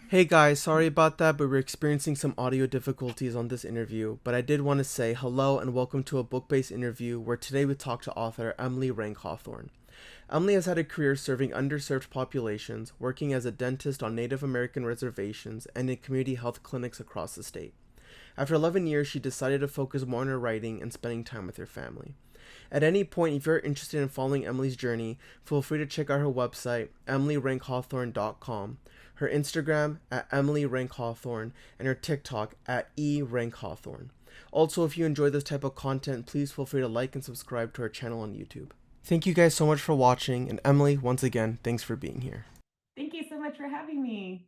Hey guys, sorry about that, but we're experiencing some audio difficulties on this interview. But I did want to say hello and welcome to a book-based interview where today we talk to author Emily Renk Hawthorne. Emily has had a career serving underserved populations, working as a dentist on Native American reservations and in community health clinics across the state. After 11 years, she decided to focus more on her writing and spending time with her family. At any point, if you're interested in following Emily's journey, feel free to check out her website, emilyrankhawthorne.com, her Instagram at emilyrankhawthorne, and her TikTok at erankhawthorne. Also, if you enjoy this type of content, please feel free to like and subscribe to our channel on YouTube. Thank you guys so much for watching, and Emily, once again, thanks for being here. Thank you so much for having me.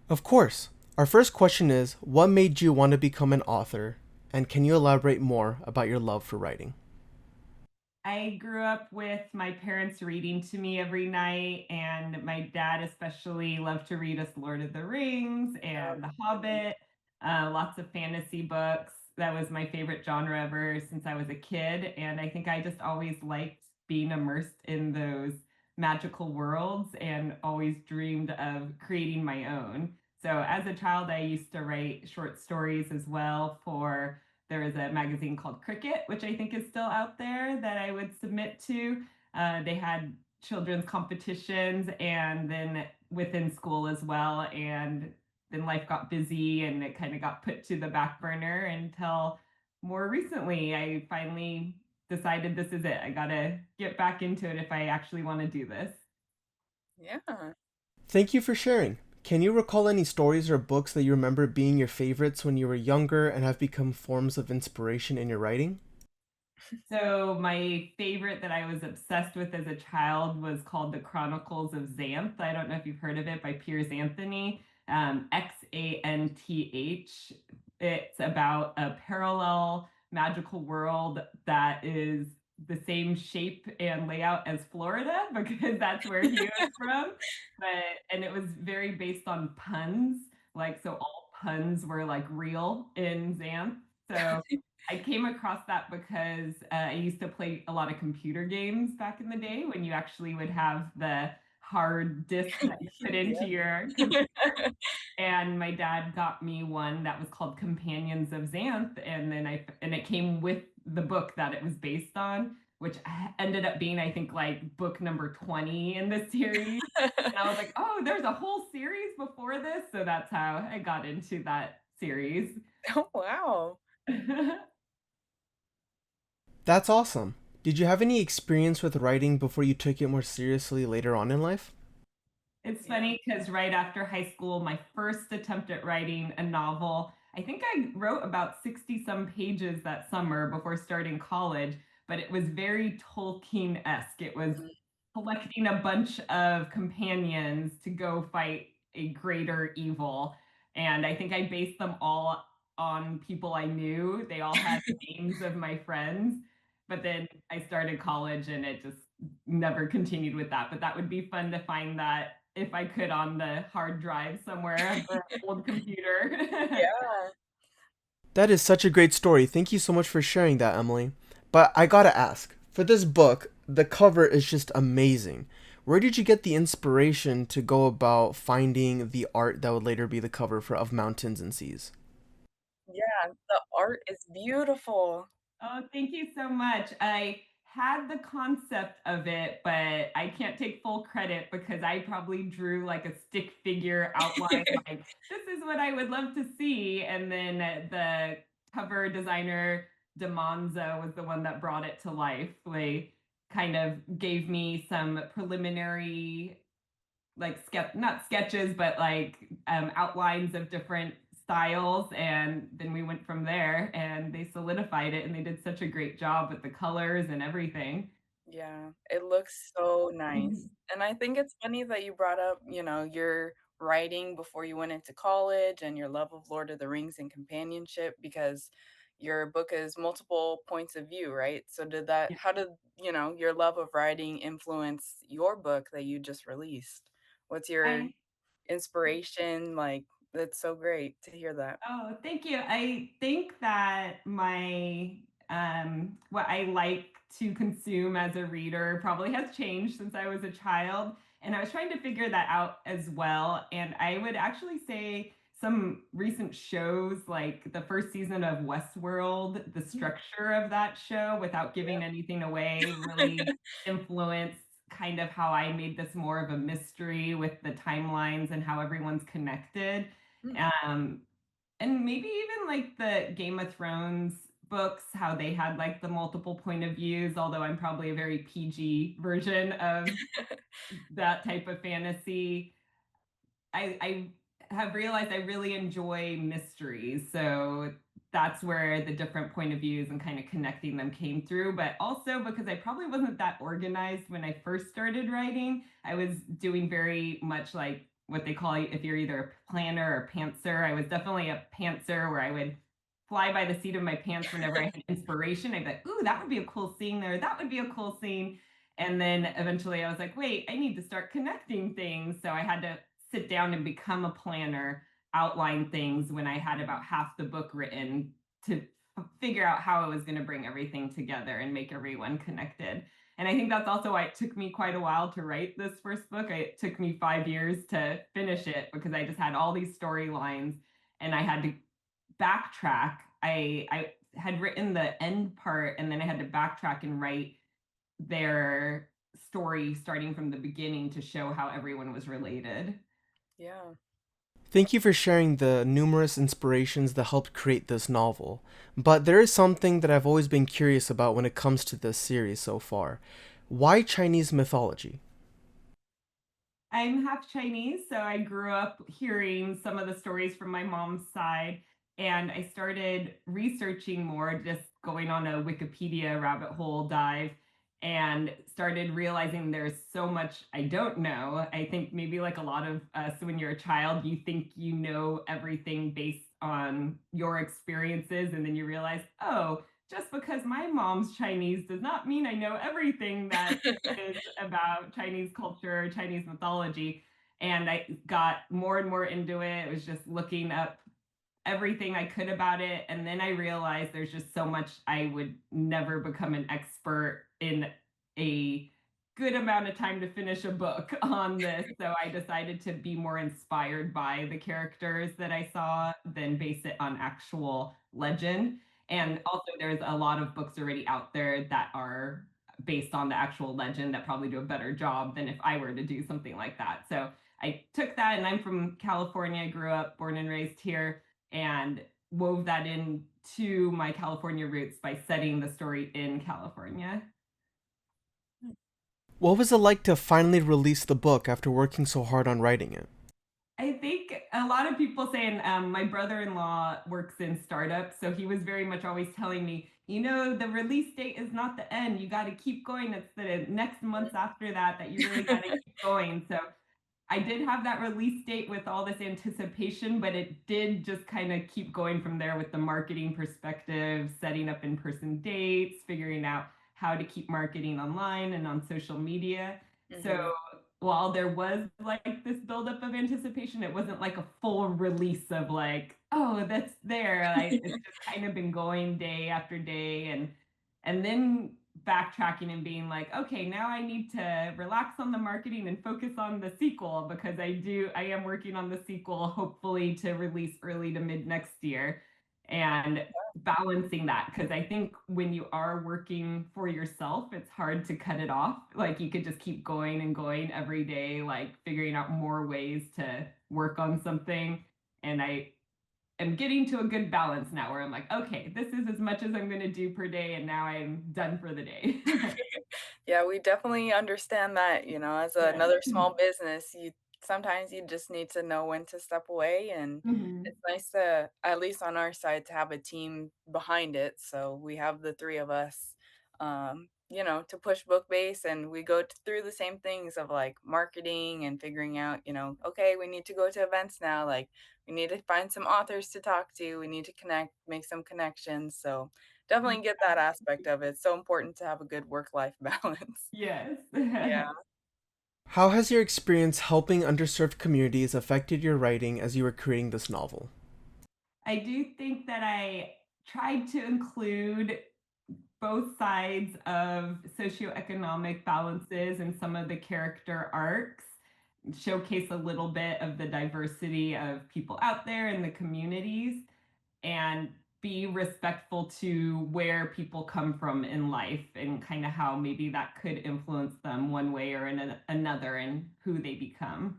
Of course. Our first question is, what made you want to become an author? And can you elaborate more about your love for writing? I grew up with my parents reading to me every night, and my dad especially loved to read us Lord of the Rings Oh, and The mhm. Hobbit, lots of fantasy books. That was my favorite genre ever since I was a kid. And I think I just always liked being immersed in those magical worlds and always dreamed of creating my own. So as a child, I used to write short stories as well for there was a magazine called Cricket, which I think is still out there that I would submit to. They had children's competitions and then within school as well. And then life got busy and it kind of got put to the back burner until more recently I finally decided this is it. I got to get back into it if I actually want to do this. Yeah. Thank you for sharing. Can you recall any stories or books that you remember being your favorites when you were younger and have become forms of inspiration in your writing? So my favorite that I was obsessed with as a child was called The Chronicles of Xanth. I don't know if you've heard of it by Piers Anthony, Xanth. It's about a parallel magical world that is the same shape and layout as Florida because that's where he was from. And it was very based on puns. Like so all puns were like real in Xanth. So I came across that because I used to play a lot of computer games back in the day when you actually would have the hard disk that you put into Yep. your computer. And my dad got me one that was called Companions of Xanth, and it came with the book that it was based on, which ended up being I think like book number 20 in the series. And I was like, oh, there's a whole series before this, so that's how I got into that series. Oh, wow. That's awesome. Did you have any experience with writing before you took it more seriously later on in life? It's Yeah. funny because right after high school, my first attempt at writing a novel, I think I wrote about 60 some pages that summer before starting college, but it was very Tolkien esque. It was Mhm. collecting a bunch of companions to go fight a greater evil. And I think I based them all on people I knew. They all had names of my friends. But then I started college and it just never continued with that. But that would be fun to find that if I could on the hard drive somewhere of the old computer. Yeah. That is such a great story. Thank you so much for sharing that, Emily. But I gotta ask, for this book, the cover is just amazing. Where did you get the inspiration to go about finding the art that would later be the cover for Of Mountains and Seas? Yeah, the art is beautiful. Oh, thank you so much. I had the concept of it, but I can't take full credit because I probably drew like a stick figure outline, like, this is what I would love to see. And then the cover designer, DeMonzo, was the one that brought it to life. They kind of gave me some preliminary like not sketches but like outlines of different styles, and then we went from there and they solidified it and they did such a great job with the colors and everything. Yeah, it looks so nice. And I think it's funny that you brought up, your writing before you went into college and your love of Lord of the Rings and companionship because your book is multiple points of view, right? So Yeah. how did, your love of writing influence your book that you just released? What's your I inspiration? Like, that's so great to hear that. Oh, thank you. I think that my what I like to consume as a reader probably has changed since I was a child. And I was trying to figure that out as well. And I would actually say some recent shows, like the first season of Westworld, the Mm, structure of that show, without giving anything away, really influenced kind of how I made this more of a mystery with the timelines and how everyone's connected. mm. Um, and maybe even like the Game of Thrones books, how they had like the multiple point of views, although I'm probably a very PG version of that type of fantasy. I have realized I really enjoy mysteries. So that's where the different point of views and kind of connecting them came through. But also because I probably wasn't that organized when I first started writing, I was doing very much like what they call if you're either a planner or pantser. I was definitely a pantser where I would fly by the seat of my pants whenever I had inspiration. I'd be like, ooh, that would be a cool scene there. That would be a cool scene. And then eventually I was like, wait, I need to start connecting things. So I had to sit down and become a planner, outline things when I had about half the book written to figure out how I was going to bring everything together and make everyone connected. And I think that's also why it took me quite a while to write this first book. It took me 5 years to finish it because I just had all these storylines and I had to backtrack. I had written the end part and then I had to backtrack and write their story starting from the beginning to show how everyone was related. Yeah. Thank you for sharing the numerous inspirations that helped create this novel. But there is something that I've always been curious about when it comes to this series so far. Why Chinese mythology? I'm half Chinese, so I grew up hearing some of the stories from my mom's side, and I started researching more, just going on a Wikipedia rabbit hole dive, and started realizing there's so much I don't know. I think maybe like a lot of us, when you're a child, you think you know everything based on your experiences, and then you realize, oh, just because my mom's Chinese does not mean I know everything that is about Chinese culture, Chinese mythology. And I got more and more into it. It was just looking up everything I could about it. And then I realized there's just so much I would never become an expert in a good amount of time to finish a book on this. So I decided to be more inspired by the characters that I saw than base it on actual legend. Mm, And also, there's a lot of books already out there that are based on the actual legend that probably do a better job than if I were to do something like that. So I took that, and I'm from California, grew up, born and raised here, and wove that into my California roots by setting the story in California. mm. What was it like to finally release the book after working so hard on writing it? I think a lot of people saying my brother-in-law works in startups, so he was very much always telling me, the release date is not the end. You got to keep going. It's the next months after that you really got to keep going. So I did have that release date with all this anticipation, but it did just kind of keep going from there with the marketing perspective, setting up in person dates, figuring out how to keep marketing online and on social media. So Mhm. while there was like this buildup of anticipation, it wasn't like a full release of like, oh, that's there. It's just kind of been going day after day, and then backtracking and being like, okay, now I need to relax on the marketing and focus on the sequel because I am working on the sequel, hopefully to release early to mid next year. And balancing that, because I think when you are working for yourself, it's hard to cut it off. Like you could just keep going and going every day, like figuring out more ways to work on something. And I am getting to a good balance now where I'm like, okay, this is as much as I'm going to do per day, and now I'm done for the day. Yeah, we definitely understand that, as Yeah. another small business, you sometimes you just need to know when to step away, and Mhm. it's nice to, at least on our side, to have a team behind it. So we have the three of us, to push BookBase, and we go through the same things of like marketing and figuring out, okay, we need to go to events now. Like we need to find some authors to talk to. We need to connect, make some connections. So definitely get that aspect of it. It's so important to have a good work-life balance. Yes. Yeah. How has your experience helping underserved communities affected your writing as you were creating this novel? I do think that I tried to include both sides of socioeconomic balances and some of the character arcs, showcase a little bit of the diversity of people out there in the communities, and be respectful to where people come from in life and kind of how maybe that could influence them one way or another and who they become.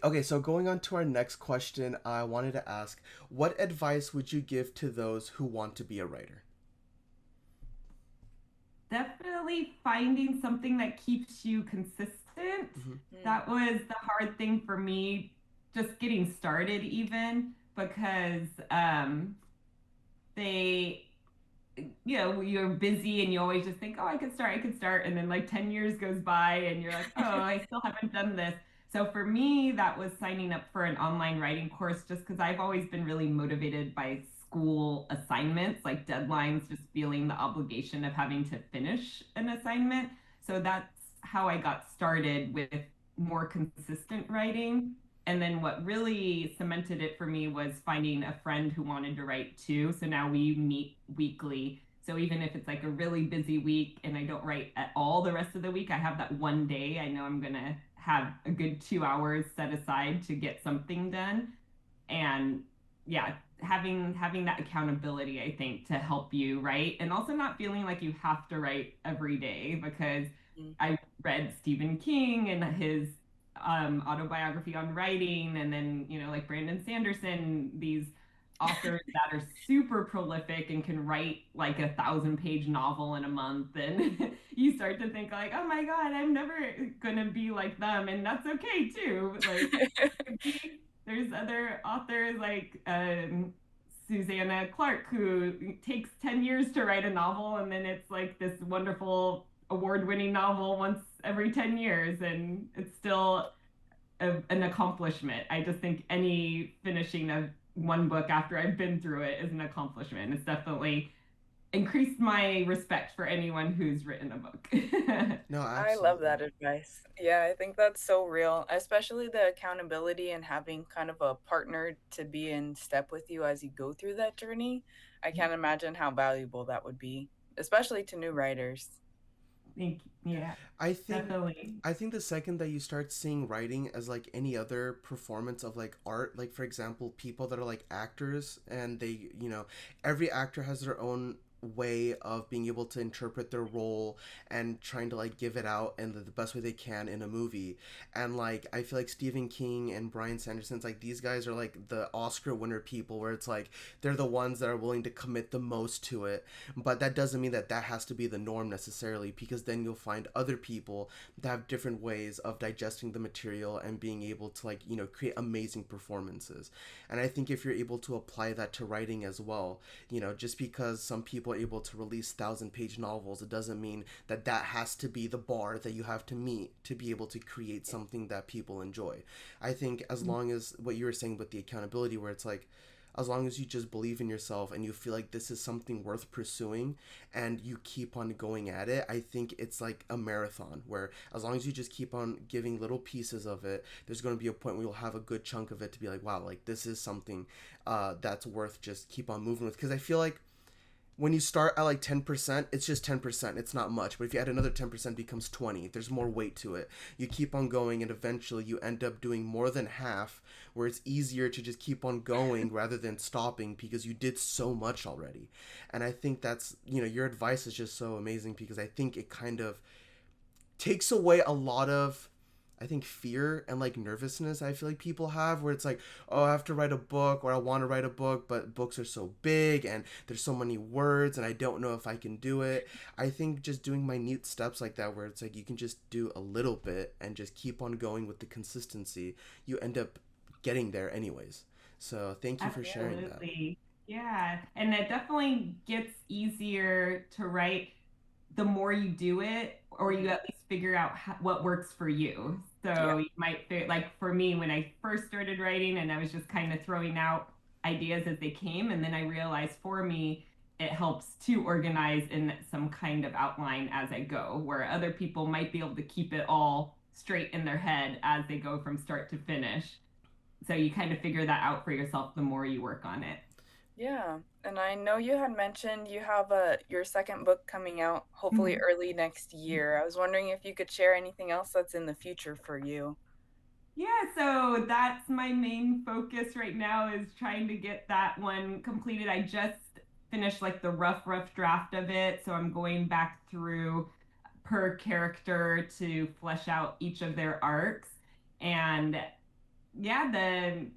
Okay, so going on to our next question, I wanted to ask, what advice would you give to those who want to be a writer? Definitely finding something that keeps you consistent. Hmm. Mm, That was the hard thing for me, just getting started, even because they you're busy and you always just think, oh, I could start. And then like 10 years goes by and you're like, oh, I still haven't done this. So for me, that was signing up for an online writing course just because I've always been really motivated by school assignments, like deadlines, just feeling the obligation of having to finish an assignment. So that's how I got started with more consistent writing. And then what really cemented it for me was finding a friend who wanted to write too. So now we meet weekly. So even if it's like a really busy week and I don't write at all the rest of the week, I have that one day I know I'm going to have a good 2 hours set aside to get something done. And yeah, having that accountability, I think, to help you write, and also not feeling like you have to write every day, because mm. I read Stephen King and his autobiography on writing, and then like Brandon Sanderson, these authors that are super prolific and can write like 1,000-page novel in a month, and you start to think like, oh my God, I'm never gonna be like them, and that's okay too. Like, there's other authors like Susanna Clark, who takes 10 years to write a novel, and then it's like this wonderful award-winning novel once every 10 years, and it's still an accomplishment. I just think any finishing of one book after I've been through it is an accomplishment. It's definitely increased my respect for anyone who's written a book. No, I love absolutely. that advice. Yeah, I think that's so real, especially the accountability and having kind of a partner to be in step with you as you go through that journey. I can't imagine how valuable that would be, especially to new writers. Think, yeah, I think definitely. I think the second that you start seeing writing as like any other performance of like art, like for example, people that are like actors and they, every actor has their own way of being able to interpret their role and trying to like give it out in the best way they can in a movie. And like I feel like Stephen King and Brian Sanderson's like these guys are like the Oscar winner people where it's like they're the ones that are willing to commit the most to it, but that doesn't mean that that has to be the norm necessarily, because then you'll find other people that have different ways of digesting the material and being able to like create amazing performances. And I think if you're able to apply that to writing as well, just because some people are able to release 1,000-page novels, it doesn't mean that that has to be the bar that you have to meet to be able to create something that people enjoy. I think as long as what you were saying with the accountability, where it's like as long as you just believe in yourself and you feel like this is something worth pursuing and you keep on going at it, I think it's like a marathon where as long as you just keep on giving little pieces of it, there's going to be a point where you'll have a good chunk of it to be like, wow, like this is something that's worth just keep on moving with. Because I feel like when you start at like 10%, it's just 10%. It's not much. But if you add another 10%, it becomes 20. There's more weight to it. You keep on going and eventually you end up doing more than half, where it's easier to just keep on going rather than stopping because you did so much already. And I think that's, your advice is just so amazing because I think it kind of takes away a lot of, I think, fear and like nervousness I feel like people have, where it's like, oh, I have to write a book or I want to write a book, but books are so big and there's so many words and I don't know if I can do it. I think just doing minute steps like that, where it's like you can just do a little bit and just keep on going with the consistency, you end up getting there anyways. So thank you for sharing that. Absolutely. Yeah. And it definitely gets easier to write the more you do it, or you Mhm. at least figure out what works for you. Yeah. So you might like for me, when I first started writing and I was just kind of throwing out ideas as they came, and then I realized for me, it helps to organize in some kind of outline as I go, where other people might be able to keep it all straight in their head as they go from start to finish. So you kind of figure that out for yourself the more you work on it. Yeah, and I know you had mentioned you have your second book coming out hopefully early next year. I was wondering if you could share anything else that's in the future for you. Yeah, so that's my main focus right now is trying to get that one completed. I just finished like the rough draft of it, so I'm going back through per character to flesh out each of their arcs. And yeah, then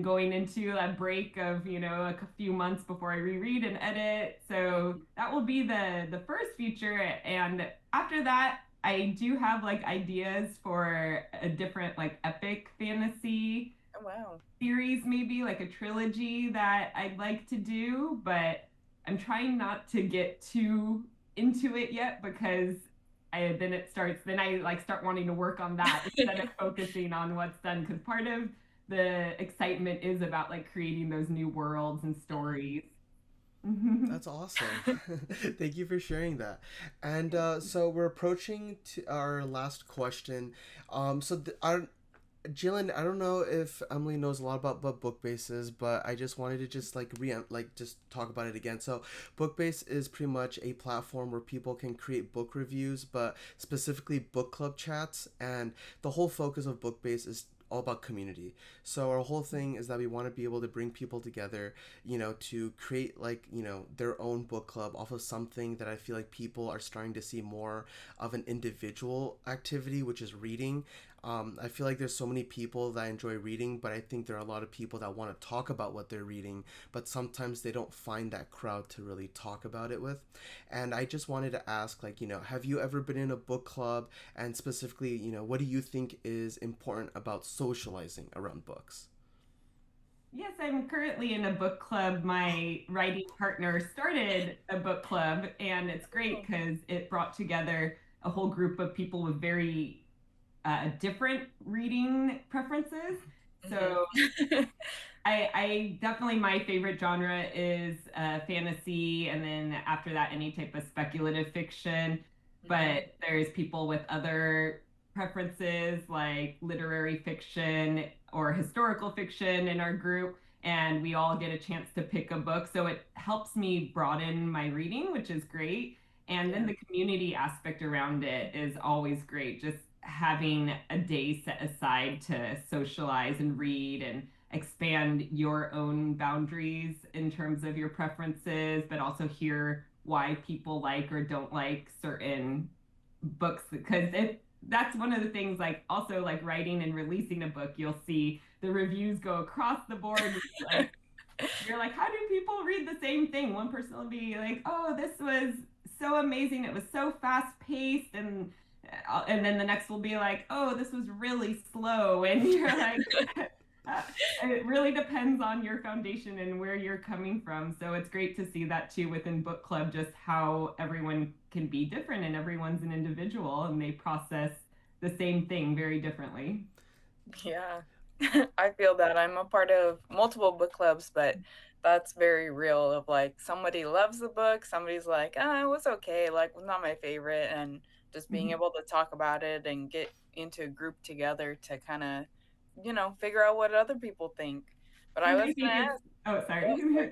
going into a break of, a few months before I reread and edit. So Mhm. that will be the first feature. And after that, I do have like ideas for a different like epic fantasy Oh, wow. series, maybe like a trilogy that I'd like to do, but I'm trying not to get too into it yet because then I like start wanting to work on that instead of focusing on what's done because part of the excitement is about like creating those new worlds and stories. That's awesome. Thank you for sharing that. And so we're approaching to our last question. Our Jalen, I don't know if Emily knows a lot about what BookBase is, but I just wanted to just just talk about it again. So BookBase is pretty much a platform where people can create book reviews, but specifically book club chats, and the whole focus of BookBase is all about community. So our whole thing is that we want to be able to bring people together, to create their own book club off of something that I feel like people are starting to see more of an individual activity, which is reading. I feel like there's so many people that enjoy reading, but I think there are a lot of people that want to talk about what they're reading, but sometimes they don't find that crowd to really talk about it with. And I just wanted to ask, have you ever been in a book club? And specifically, what do you think is important about socializing around books? Yes, I'm currently in a book club. My writing partner started a book club, and it's great Oh. because it brought together a whole group of people with very different reading preferences. Mhm. So I definitely my favorite genre is fantasy, and then after that, any type of speculative fiction. Mhm. But there's people with other preferences like literary fiction or historical fiction in our group, and we all get a chance to pick a book. So it helps me broaden my reading, which is great. And then Yeah. the community aspect around it is always great. Just having a day set aside to socialize and read and expand your own boundaries in terms of your preferences, but also hear why people like or don't like certain books because it that's one of the things like also like writing and releasing a book you'll see the reviews go across the board like you're like, how do people read the same thing? One person will be like, oh, this was so amazing. It was so fast paced. And then the next will be like, oh, this was really slow. And you're like, uh, it really depends on your foundation and where you're coming from. So it's great to see that too within book club, just how everyone can be different and everyone's an individual and they process the same thing very differently. Yeah. I feel that. I'm a part of multiple book clubs, but that's very real of like somebody loves the book, somebody's like, "Ah, it was okay, like not my favorite," and just being able to talk about it and get into a group together to kind of, figure out what other people think. But I And was I gonna think it's, ask, oh, sorry. oh, sorry.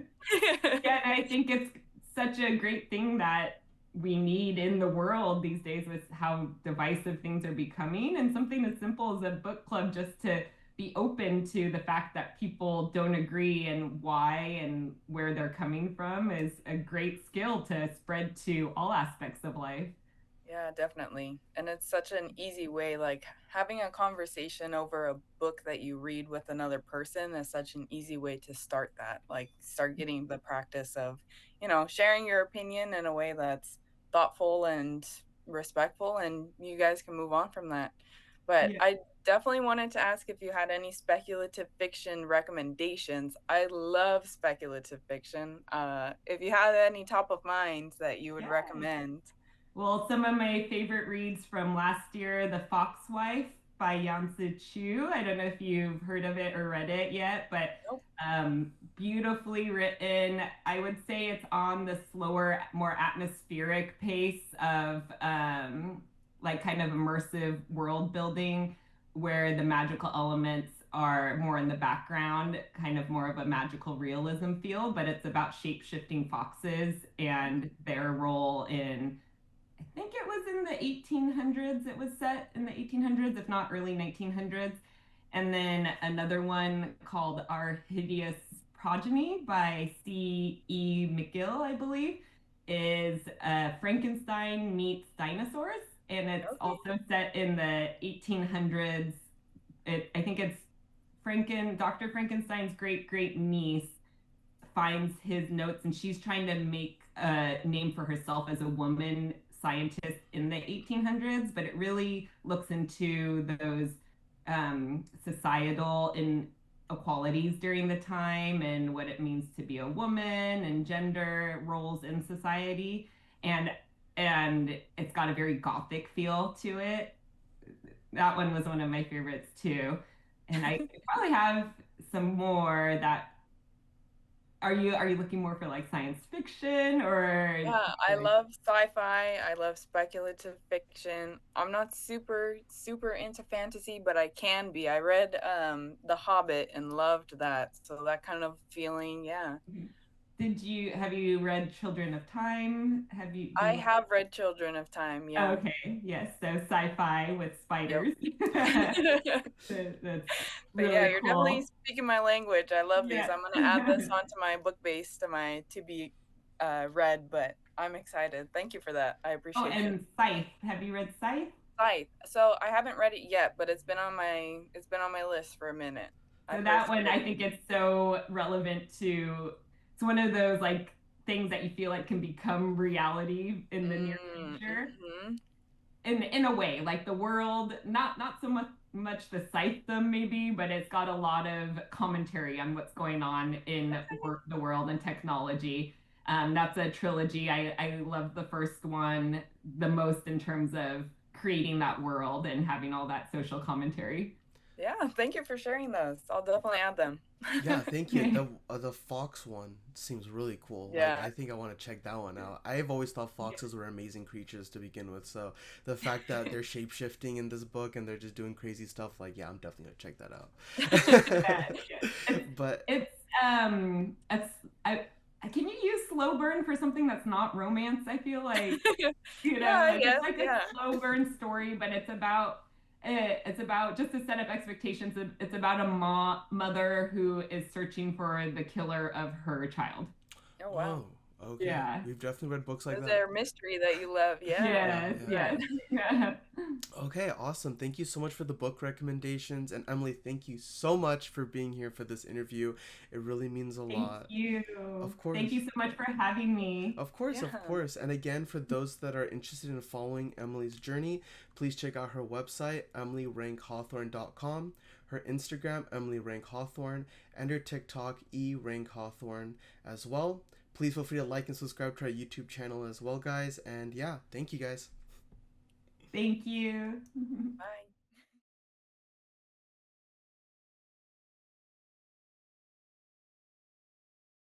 Yeah, and I think it's such a great thing that we need in the world these days with how divisive things are becoming. And something as simple as a book club, just to be open to the fact that people don't agree and why and where they're coming from is a great skill to spread to all aspects of life. Yeah, definitely. And it's such an easy way, like having a conversation over a book that you read with another person is such an easy way to start that. Like start getting the practice of, sharing your opinion in a way that's thoughtful and respectful, and you guys can move on from that. But Yeah. I definitely wanted to ask if you had any speculative fiction recommendations. I love speculative fiction. If you had any top of mind that you would Yeah. recommend. Well, some of my favorite reads from last year, The Fox Wife by Yanzi Chu. I don't know if you've heard of it or read it yet, but beautifully written. I would say it's on the slower, more atmospheric pace of like kind of immersive world building where the magical elements are more in the background, kind of more of a magical realism feel, but it's about shape-shifting foxes and their role in, I think it was in the 1800s. It was set in the 1800s, if not early 1900s. And then another one called Our Hideous Progeny by C.E. McGill, I believe, is Frankenstein meets dinosaurs. And it's Okay. also set in the 1800s. I think it's Dr. Frankenstein's great great niece finds his notes and she's trying to make a name for herself as a woman scientist in the 1800s, but it really looks into those societal inequalities during the time and what it means to be a woman and gender roles in society. And it's got a very gothic feel to it. That one was one of my favorites too. And I probably have some more that are you looking more for like science fiction or do Yeah, you I like love sci-fi, I love speculative fiction. I'm not super into fantasy, but I can be. I read The Hobbit and loved that. So that kind of feeling, yeah. did you have you read Children of Time? Do I you have read Children of Time, yeah. okay, yes, so sci-fi with Yep. spiders. That's But yeah, really you're definitely cool. speaking my language. I love these. Yeah. I'm gonna add this onto my book base to my to be read, but I'm excited. Thank you for that. I Oh, appreciate you. and Scythe. Have you read Scythe? Scythe. So I haven't read it yet, but it's been on my list for a minute. So I've heard that some one, good I think things. it's so relevant to, it's one of those like things that you feel like can become reality in the near future. Mm-hmm. In a way, like the world, not so much the them maybe, but it's got a lot of commentary on what's going on in Okay. the world and technology. That's a trilogy. I love the first one the most in terms of creating that world and having all that social commentary. Yeah, thank you for sharing those. I'll definitely add them. Yeah, thank you. The fox one seems really cool. Like Yeah. I think I want to check that one out. I've always thought foxes were amazing creatures to begin with. So the fact that they're shape shifting in this book and they're just doing crazy stuff, like yeah, I'm definitely gonna check that Yeah, out. yeah. It's But it's it's can you use slow burn for something that's not romance? I feel like Yeah, I like it's guess. like a Yeah. slow burn story, but it's about just to set up expectations. It's about a mother who is searching for the killer of her child. Oh wow. oh, okay. Yeah. We've definitely read books like Is that. there mystery that you love? Yeah, Yeah, Yes. that's yeah. Yes. good. Yeah. Okay, awesome. Thank you so much for the book recommendations. And Emily, thank you so much for being here for this interview. It really means a Thank lot. you. Of Thank course. you so much for having me. Of course, of Yeah. course. And again, for those that are interested in following Emily's journey, please check out her website, emilyrenkhawthorne.com, her Instagram, Emily Renk Hawthorne, and her TikTok, eRankHawthorne as well. Please feel free to like and subscribe to our YouTube channel as well, guys. And yeah, thank you guys. Thank you. Bye.